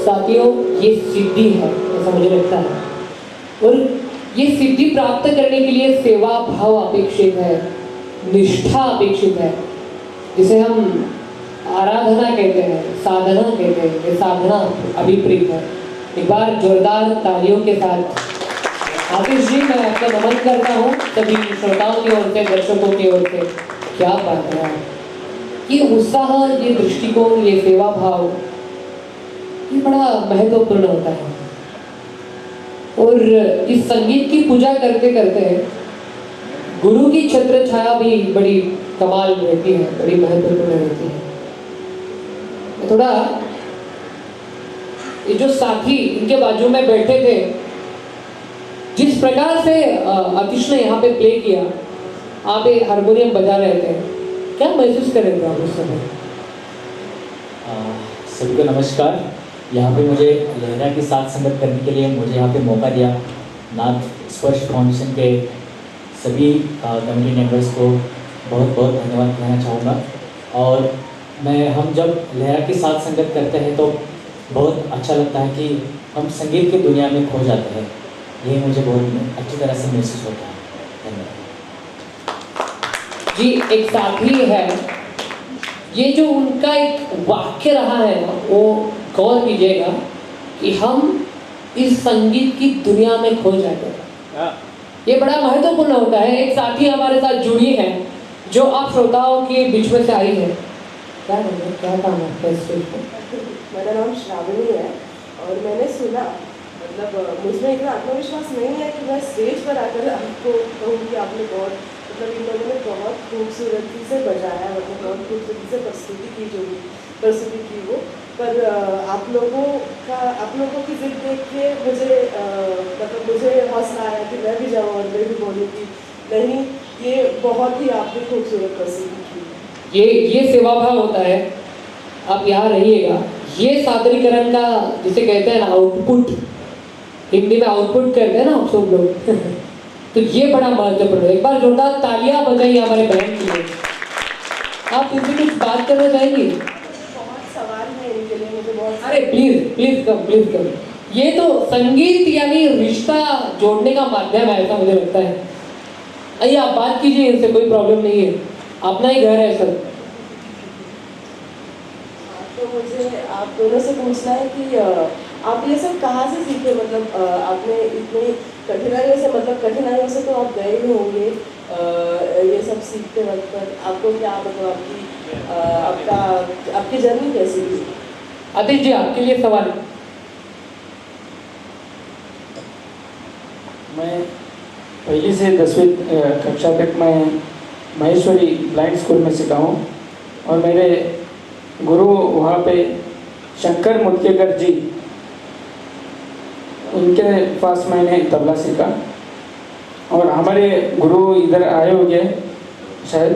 साथियों, ये सिद्धि है ऐसा मुझे लगता है, और ये सिद्धि प्राप्त करने के लिए सेवा भाव अपेक्षित है, निष्ठा अपेक्षित है, जिसे हम आराधना कहते हैं, साधना कहते हैं। ये साधना अभिप्रेत है। एक बार जोरदार तालियों के साथ आतिश जी, मैं आपका नमन करता हूँ सभी श्रोताओं की ओर से, दर्शकों की ओर से। क्या बात है, ये उत्साह, ये दृष्टिकोण, ये सेवा भाव, ये बड़ा महत्वपूर्ण होता है। और इस संगीत की पूजा करते करते गुरु की छत्र छाया भी बड़ी कमाल रहती है, बड़ी महत्वपूर्ण रहती है। थोड़ा ये जो साथी इनके बाजू में बैठे थे, जिस प्रकार से आतिश ने यहाँ पे प्ले किया, आप एक हारमोनियम बजा रहे थे, क्या महसूस कर रहे थे आप उस समय? सभी को नमस्कार। यहाँ पे मुझे लहरा की साथ संगत करने के लिए मुझे यहाँ पे मौका दिया नाथ स्पर्श फाउंडेशन के सभी कमेटी मेंबर्स को बहुत बहुत धन्यवाद कहना चाहूँगा। और हम जब लहरा की साथ संगत करते हैं तो बहुत अच्छा लगता है कि हम संगीत की दुनिया में खो जाते हैं। ये मुझे बहुत अच्छी तरह से महसूस होता है। धन्यवाद जी। एक साथी है, ये जो उनका एक वाक्य रहा है ना, वो गौर कीजिएगा कि हम इस संगीत की दुनिया में खो जाते हैं। ये बड़ा महत्वपूर्ण होता है। एक साथी हमारे साथ जुड़ी है जो आप श्रोताओं के बीच में से आई है। क्या नाम है, क्या काम है? मेरा नाम श्रावणी है और मैंने सुना, मतलब मुझमें इतना आत्मविश्वास नहीं है कि मैं स्टेज पर आकर आपको कहूँ कि आपने बहुत, मतलब इन लोगों ने बहुत खूबसूरती से बजाया, मतलब बहुत खूबसूरती से प्रस्तुति की वो, पर आप लोगों की जिद देख के मुझे मतलब मुझे हौसला आया कि मैं भी जाऊँ और मैं भी बोलूँ कि नहीं, ये बहुत ही आपने खूबसूरत प्रस्तुति की। ये सेवा भाव होता है। आप यहाँ रहिएगा। ये सादरीकरण का जिसे कहते हैं ना आउटपुट, हिंदी में आउटपुट करते हैं ना आप सब लोग तो ये बड़ा महत्वपूर्ण है। एक बार जोरदार तालियां बजाइए हमारे बहन के लिए। आप इनसे कुछ बात करना चाहेंगी? बहुत सवाल है इनके लिए मुझे बहुत। अरे प्लीज कम। ये तो संगीत यानी रिश्ता जोड़ने का माध्यम है, ऐसा मुझे लगता है। आइए आप बात कीजिए इनसे, कोई प्रॉब्लम नहीं है, अपना ही घर है सर। तो मुझे आप दोनों से पूछना है कि आप ये सब कहाँ से सीखे, मतलब आपने इतनी कठिनाइयों से तो आप गए ही होंगे ये सब सीखते वक्त, पर आपको क्या, मतलब आपकी जर्नी कैसी थी? आतिश जी, आपके लिए सवाल। मैं पहली से 10वीं कक्षा तक मैं महेश्वरी ब्लाइंड स्कूल में सीखा हूँ और मेरे गुरु वहाँ पे शंकर मुदकेकर जी, उनके पास मैंने तबला सीखा। और हमारे गुरु इधर आए होंगे शायद,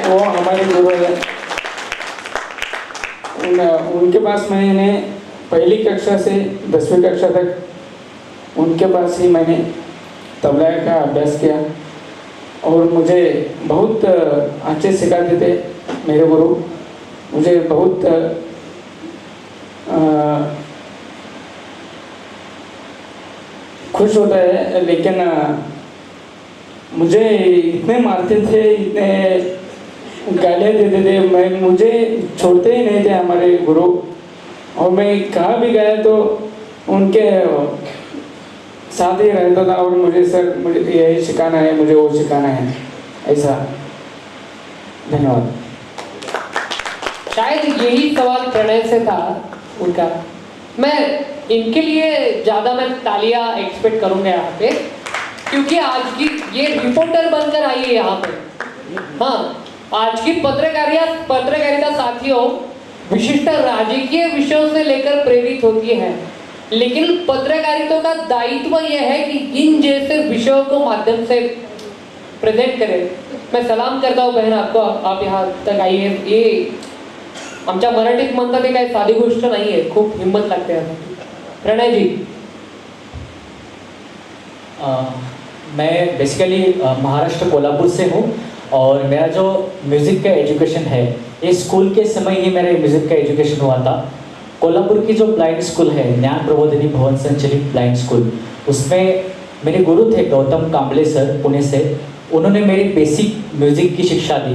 वो हमारे गुरु हैं। उनके पास मैंने पहली कक्षा से 10वीं कक्षा तक उनके पास ही मैंने तबला का अभ्यास किया और मुझे बहुत अच्छे सिखाते थे मेरे गुरु। मुझे बहुत खुश होता है, लेकिन मुझे इतने मारते थे, इतने गालियाँ देते थे, मुझे छोड़ते ही नहीं थे हमारे गुरु। और मैं कहाँ भी गया तो उनके साथ ही रहता था और मुझे यही सिखाना है, मुझे वो सिखाना है, ऐसा। धन्यवाद। शायद यही सवाल प्रणय से था उनका। मैं इनके लिए ज़्यादा मैं तालियां एक्सपेक्ट करूँगा यहाँ पे, क्योंकि आज की ये रिपोर्टर बनकर आई है यहाँ पे। हाँ, आज की पत्रकारिता साथियों विशिष्ट राजकीय विषयों से लेकर प्रेरित होती है, लेकिन पत्रकारिता का दायित्व यह है कि इन जैसे विषयों को माध्यम से प्रेजेंट करें। मैं सलाम करता हूँ बहन आपको, आप यहाँ तक आई है। ये आमच्या मराठीत म्हणतात ते काही साधी गोष्ट नाही आहे, खूप हिंमत लागते यासाठी। प्रणय जी। मैं बेसिकली महाराष्ट्र कोल्हापुर से हूँ और मेरा जो म्यूज़िक का एजुकेशन है, ये स्कूल के समय ही मेरा म्यूज़िक का एजुकेशन हुआ था। कोल्हापुर की जो ब्लाइंड स्कूल है, ज्ञान प्रबोधिनी भवन संचलित ब्लाइंड स्कूल, उसमें मेरे गुरु थे गौतम कांबले सर, पुणे से। उन्होंने मेरी बेसिक म्यूज़िक की शिक्षा दी।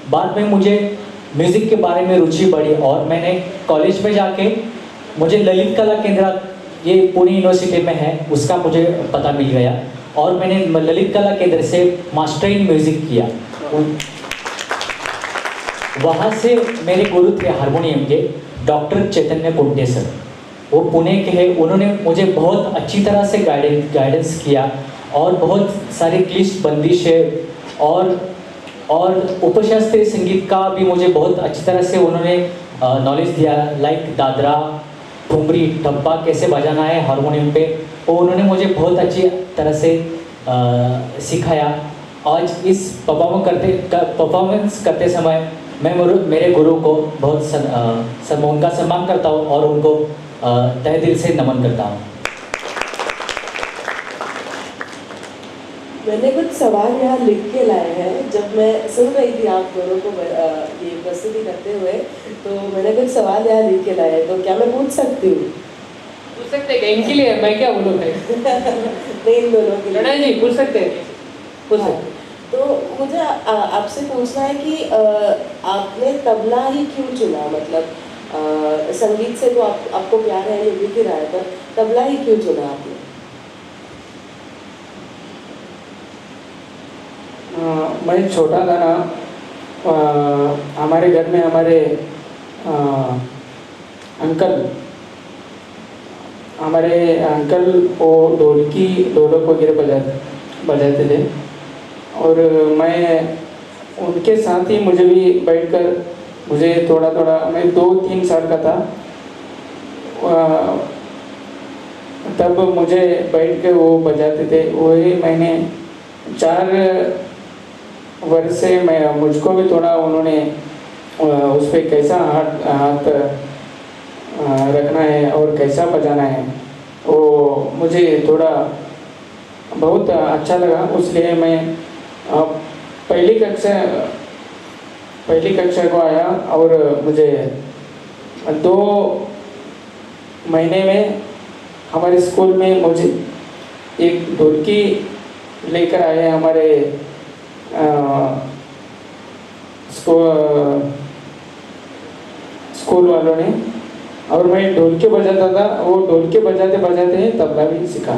बाद में मुझे म्यूज़िक के बारे में रुचि बढ़ी और मैंने कॉलेज में जाके मुझे ललित कला केंद्र, ये पुणे यूनिवर्सिटी में है, उसका मुझे पता मिल गया और मैंने ललित कला केंद्र से मास्टर इन म्यूज़िक किया। वहाँ से मेरे गुरु थे हारमोनियम के डॉक्टर चैतन्य कुंटे सर, वो पुणे के हैं। उन्होंने मुझे बहुत अच्छी तरह से गाइडेंस किया और बहुत सारी क्लिष्ट बंदिशें और उपशास्त्रीय संगीत का भी मुझे बहुत अच्छी तरह से उन्होंने नॉलेज दिया, लाइक दादरा, ठुमरी, टप्पा कैसे बजाना है हारमोनियम पे, वो उन्होंने मुझे बहुत अच्छी तरह से सिखाया। आज इस परफॉर्मेंस करते समय मैं मेरे गुरु को बहुत उनका सम्मान करता हूँ और उनको तहे दिल से नमन करता हूँ। मैंने कुछ सवाल यहाँ लिख के लाए हैं। जब मैं सुन रही थी आप दोनों को ये प्रस्तुति करते हुए, तो मैंने कुछ सवाल यहाँ लिख के लाए हैं, तो क्या मैं पूछ सकती हूँ? पूछ सकते हैं, इनके लिए मैं क्या बोलूँ भाई? नहीं, इन दोनों के लिए। प्रणय जी पूछ सकते हैं, पूछ सकते हैं। तो मुझे आपसे पूछना है कि आपने तबला ही क्यों चुना? मतलब संगीत से तो आपको प्यार है, ये भी रहा है, पर तबला ही क्यों चुना आपने? मैं छोटा था ना, हमारे घर में हमारे अंकल वो ढोलक वगैरह बजाते थे और मैं उनके साथ ही मुझे भी बैठकर मुझे थोड़ा मैं 2-3 साल का था, तब मुझे बैठ के वो बजाते थे। वही मैंने 4 वर्ष से मुझको भी थोड़ा उन्होंने उस पर कैसा हाथ रखना है और कैसा बजाना है, वो मुझे थोड़ा बहुत अच्छा लगा। इसलिए मैं पहली कक्षा को आया और मुझे 2 महीने में हमारे स्कूल में मुझे एक ढोलकी लेकर आए हमारे स्कूल वालों ने, और मैं ढोलकी बजाता था। वो ढोलकी बजाते बजाते तबला भी सीखा।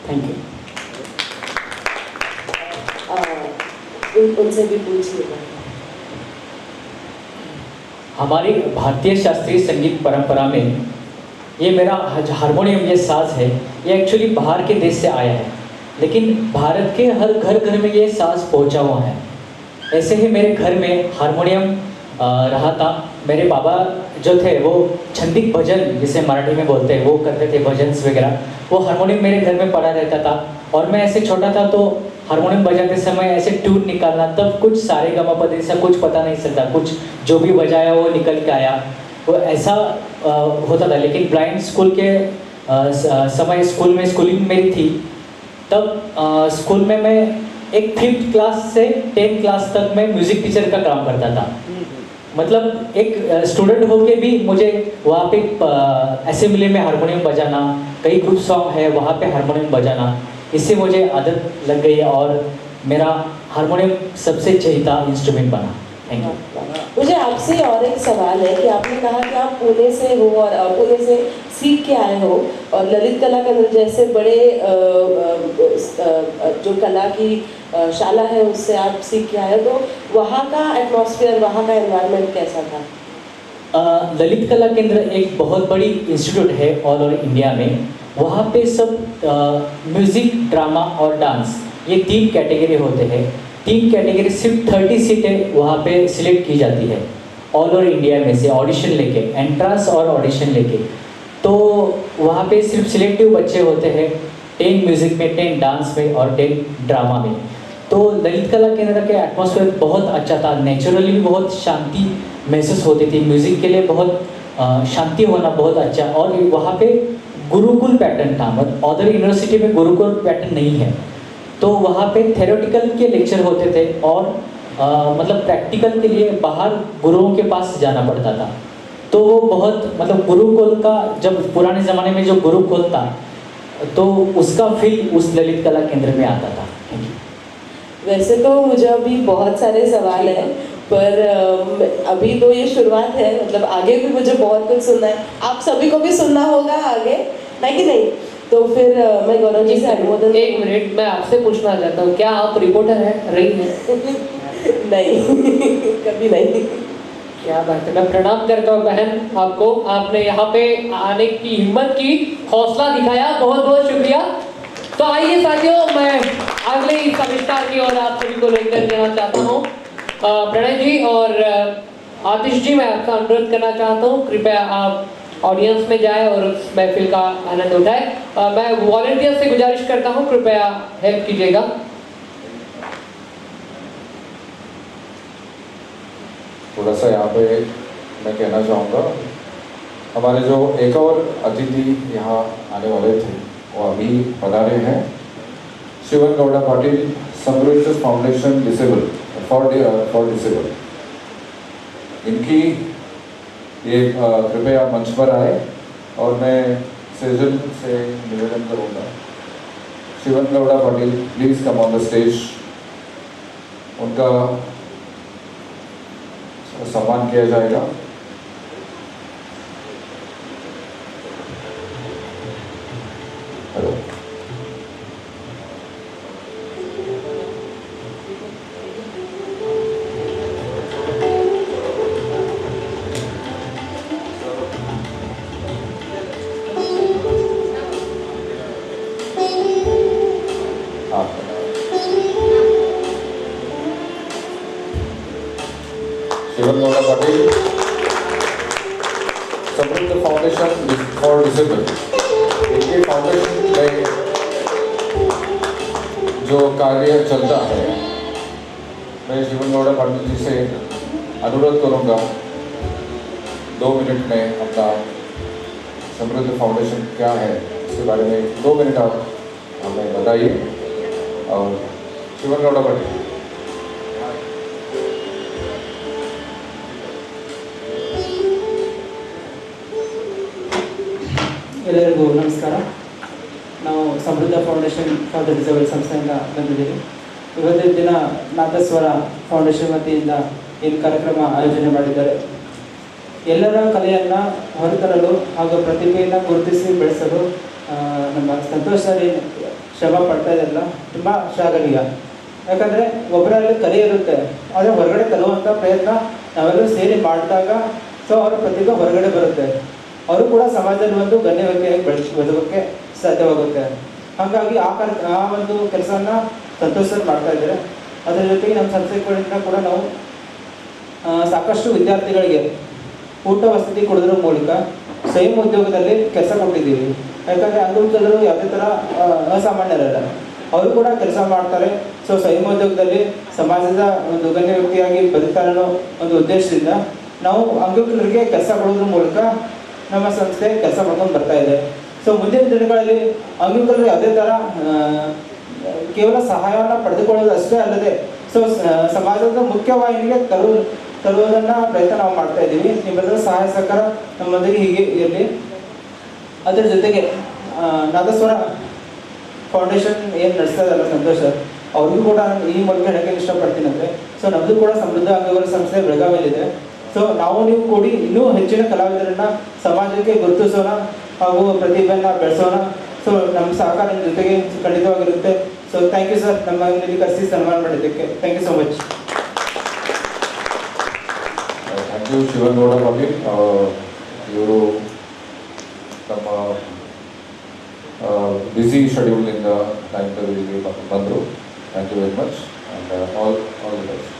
Thank you. उनसे भी पूछिएगा। हमारी भारतीय शास्त्रीय संगीत परंपरा में ये मेरा हारमोनियम, ये साज है, ये एक्चुअली बाहर के देश से आया है, लेकिन भारत के हर घर में ये साज पहुंचा हुआ है। ऐसे ही मेरे घर में हारमोनियम रहा था। मेरे बाबा जो थे वो छंदिक भजन, जिसे मराठी में बोलते हैं, वो करते थे, भजन वगैरह। वो हारमोनियम मेरे घर में पड़ा रहता था और मैं ऐसे छोटा था तो हारमोनियम बजाते समय ऐसे ट्यून निकालना, तब कुछ सारे गमा पद से कुछ पता नहीं चलता, कुछ जो भी बजाया वो निकल के आया, वो ऐसा होता था। लेकिन ब्लाइंड स्कूल के समय स्कूलिंग मेरी थी, तब स्कूल में मैं एक 5th क्लास से 10th क्लास तक मैं म्यूज़िक टीचर का काम करता था। मतलब एक स्टूडेंट होके भी मुझे वहाँ पे असेंबली में हारमोनियम बजाना, कई ग्रुप सॉन्ग है वहाँ पे हारमोनियम बजाना, इससे मुझे आदत लग गई और मेरा हारमोनियम सबसे चहेता इंस्ट्रूमेंट बना। Thank you. मुझे आपसे और एक सवाल है कि आपने कहा कि आप पुणे से हो और पुणे से सीख के आए हो और ललित कला केंद्र जैसे बड़े जो कला की शाला है उससे आप सीख के आए हो, तो वहाँ का एटमॉस्फेयर, वहाँ का एनवायरनमेंट कैसा था? ललित कला केंद्र एक बहुत बड़ी इंस्टीट्यूट है ऑल ओवर इंडिया में। वहाँ पे सब म्यूज़िक, ड्रामा और डांस, ये 3 कैटेगरी होते हैं। 3 कैटेगरी, सिर्फ 30 सीटें वहाँ पे सिलेक्ट की जाती है ऑल ओवर इंडिया में से, ऑडिशन लेके, एंट्रेंस और ऑडिशन लेके। तो वहाँ पे सिर्फ सिलेक्टिव बच्चे होते हैं, 10 म्यूज़िक में, 10 डांस में और 10 ड्रामा में। तो ललित कला केंद्र के एटमॉस्फेयर बहुत अच्छा था, नेचुरली भी बहुत शांति महसूस होती थी, म्यूज़िक के लिए बहुत शांति होना बहुत अच्छा। और वहाँ पे गुरुकुल पैटर्न था, मतलब अदर यूनिवर्सिटी में गुरुकुल पैटर्न नहीं है। तो वहाँ पे थेरोटिकल के लेक्चर होते थे और मतलब प्रैक्टिकल के लिए बाहर गुरुओं के पास जाना पड़ता था। तो वो बहुत मतलब गुरुकुल का, जब पुराने ज़माने में जो गुरुकुल था तो उसका फील उस ललित कला केंद्र में आता था। Thank you. वैसे तो मुझे अभी बहुत सारे सवाल हैं, पर अभी तो ये शुरुआत है, मतलब आगे भी मुझे बहुत कुछ सुनना है, आप सभी को भी सुनना होगा आगे, है कि नहीं? तो फिर मैं गौरव जी से अनुमोदन। एक मिनट, मैं आपसे पूछना चाहता हूँ, क्या आप रिपोर्टर हैं, रही हैं? नहीं कभी नहीं। क्या बात है, मैं प्रणाम करता हूँ बहन आपको, आपने यहाँ पे आने की हिम्मत की, हौसला दिखाया, बहुत बहुत शुक्रिया। तो आइए साथियों, मैं अगले इस आविष्कार की ओर आप सभी को लेकर जाना चाहता हूँ। प्रणय जी और आतिश जी, मैं आपका अनुरोध करना चाहता हूँ, कृपया आप ऑडियंस में जाए और उस महफिल का आनंद उठाए। मैं वॉलंटियर से गुजारिश करता हूँ, कृपया हेल्प कीजिएगा। थोड़ा सा यहाँ पे मैं कहना चाहूँगा, हमारे जो एक और अतिथि यहाँ आने वाले थे वो अभी पधारे हैं, Sivan Gowda Patil, Samriddh foundation disable for disable. इनकी ये कृपया मंच पर आए और मैं सेजल से निवेदन करूँगा, Shivan Gowda Patil please come on the stage. उनका सम्मान किया जाएगा। Hello, Shivan Gowda Patil, Samriddh foundation for disable. इनके फाउंडेशन में जो कार्य चलता है, मैं शिवन गौड़ा पाटिल जी से अनुरोध करूंगा 2 मिनट में अपना समृद्ध फाउंडेशन क्या है इसके बारे में 2 मिनट आप हमें बताइए। और शिवन गौड़ा पाटिल। ಎಲ್ಲರಿಗೂ ನಮಸ್ಕಾರ. ನಾವು ಸಮೃದ್ಧ ಫೌಂಡೇಶನ್ ಫಾರ್ ದ ಡಿಸೇಬಲ್ ಸಂಸ್ಥೆಯಿಂದ ಬಂದಿದ್ದೀವಿ. ಇವತ್ತಿನ ದಿನ ನಾದಸ್ವರ ಫೌಂಡೇಶನ್ ವತಿಯಿಂದ ಈ ಕಾರ್ಯಕ್ರಮ ಆಯೋಜನೆ ಮಾಡಿದ್ದಾರೆ. ಎಲ್ಲರ ಕಲೆಯನ್ನು ಹೊರತರಲು ಹಾಗೂ ಪ್ರತಿಭೆಯನ್ನು ಗುರುತಿಸಿ ಬೆಳೆಸಲು ನಮ್ಮ ಸಂತೋಷ ಸರ್ ಶ್ರಮ ಪಡ್ತಾ ಇದ್ದಾರಲ್ಲ, ತುಂಬ ಶ್ಲಾಘನೀಯ. ಯಾಕಂದರೆ ಒಬ್ಬರಲ್ಲಿ ಕಲೆ ಇರುತ್ತೆ, ಆದರೆ ಹೊರಗಡೆ ತರುವಂಥ ಪ್ರಯತ್ನ ನಾವೆಲ್ಲರೂ ಸೇರಿ ಮಾಡಿದಾಗ ಸೊ ಅವರ ಪ್ರತಿಭೆ ಹೊರಗಡೆ ಬರುತ್ತೆ, ಅವರು ಕೂಡ ಸಮಾಜದಲ್ಲಿ ಒಂದು ಗಣ್ಯ ವ್ಯಕ್ತಿಯಾಗಿ ಬದುಕೋಕ್ಕೆ ಸಾಧ್ಯವಾಗುತ್ತೆ. ಹಾಗಾಗಿ ಆ ಒಂದು ಕೆಲಸವನ್ನು ಸಂತೋಷ ಸರ್ ಮಾಡ್ತಾ ಇದ್ದಾರೆ. ಅದರ ಜೊತೆಗೆ ನಮ್ಮ ಸಂಸ್ಥೆಗಳಿಂದ ಕೂಡ ನಾವು ಸಾಕಷ್ಟು ವಿದ್ಯಾರ್ಥಿಗಳಿಗೆ ಊಟ ವಸತಿ ಕೊಡೋದ್ರ ಮೂಲಕ ಸ್ವಯಂ ಉದ್ಯೋಗದಲ್ಲಿ ಕೆಲಸ ಕೊಟ್ಟಿದ್ದೀವಿ. ಯಾಕಂದರೆ ಅಂಗವಿಕಲರು ಯಾವುದೇ ಥರ ಅಸಾಮಾನ್ಯರಲ್ಲ, ಅವರು ಕೂಡ ಕೆಲಸ ಮಾಡ್ತಾರೆ. ಸೊ ಸ್ವಯಂ ಉದ್ಯೋಗದಲ್ಲಿ ಸಮಾಜದ ಒಂದು ಗಣ್ಯ ವ್ಯಕ್ತಿಯಾಗಿ ಬದುಕ್ತಾರೆ ಅನ್ನೋ ಒಂದು ಉದ್ದೇಶದಿಂದ ನಾವು ಅಂಗವಿಕಲರಿಗೆ ಕೆಲಸ ಕೊಡೋದ್ರ ಮೂಲಕ ನಮ್ಮ ಸಂಸ್ಥೆ ಕೆಲಸ ಮಾಡ್ಕೊಂಡು ಬರ್ತಾ ಇದೆ. ಸೊ ಮುಂದಿನ ದಿನಗಳಲ್ಲಿ ಅಂಗವಿಕಲರು ಯಾವುದೇ ಥರ ಕೇವಲ ಸಹಾಯವನ್ನು ಪಡೆದುಕೊಳ್ಳೋದು ಅಷ್ಟೇ ಅಲ್ಲದೆ ಸೊ ಸಮಾಜದ ಮುಖ್ಯವಾಹಿನಿಗೆ ತರುವುದನ್ನು ಪ್ರಯತ್ನ ನಾವು ಮಾಡ್ತಾ ಇದ್ದೀವಿ. ನಿಮ್ಮೆಲ್ಲರ ಸಹಾಯ ಸಹಕಾರ ನಮ್ಮೊಂದಿಗೆ ಹೀಗೆ ಇರಲಿ. ಅದರ ಜೊತೆಗೆ ನಾದಸ್ವರ ಫೌಂಡೇಶನ್ ಏನು ನಡೆಸ್ತಾ ಇದ್ದಲ್ಲ ಸಂತೋಷ, ಅವ್ರಿಗೂ ಕೂಡ ಈ ಮೂಲಕ ಹೇಳಕ್ಕೆ ಇಷ್ಟಪಡ್ತೀನಿ. ಅಂದರೆ ಸೊ ನಮ್ಮದು ಕೂಡ ಸಮೃದ್ಧ ಅಂಗವಿಕಲ ಸಂಸ್ಥೆ ಬೆಳಗಾವಿಯಲ್ಲಿದೆ. ಸೊ ನಾವು ನೀವು ಕೂಡಿ ಇನ್ನೂ ಹೆಚ್ಚಿನ ಕಲಾವಿದರನ್ನು ಸಮಾಜಕ್ಕೆ ಗುರುತಿಸೋಣ ಹಾಗೂ ಪ್ರತಿಭೆಯನ್ನು ಬೆಳೆಸೋಣ. ಸೊ ನಮ್ಮ ಸಹಕಾರ ನಿಮ್ಮ ಜೊತೆಗೆ ಖಂಡಿತವಾಗಿರುತ್ತೆ. ಸೊ ಥ್ಯಾಂಕ್ ಯು ಸರ್, ನಮ್ಮ ಇಲ್ಲಿ ಕರೆಸಿ ಸನ್ಮಾನ ಮಾಡಿದ್ದಕ್ಕೆ. Thank you so much. Thank you Shivan Gowda Patil. ಇವರು ನಮ್ಮ ಬ್ಯುಸಿ ಶೆಡ್ಯೂಲ್ನಿಂದ ಟೈಮ್ ಬಂದರು. Thank you very much and all the best.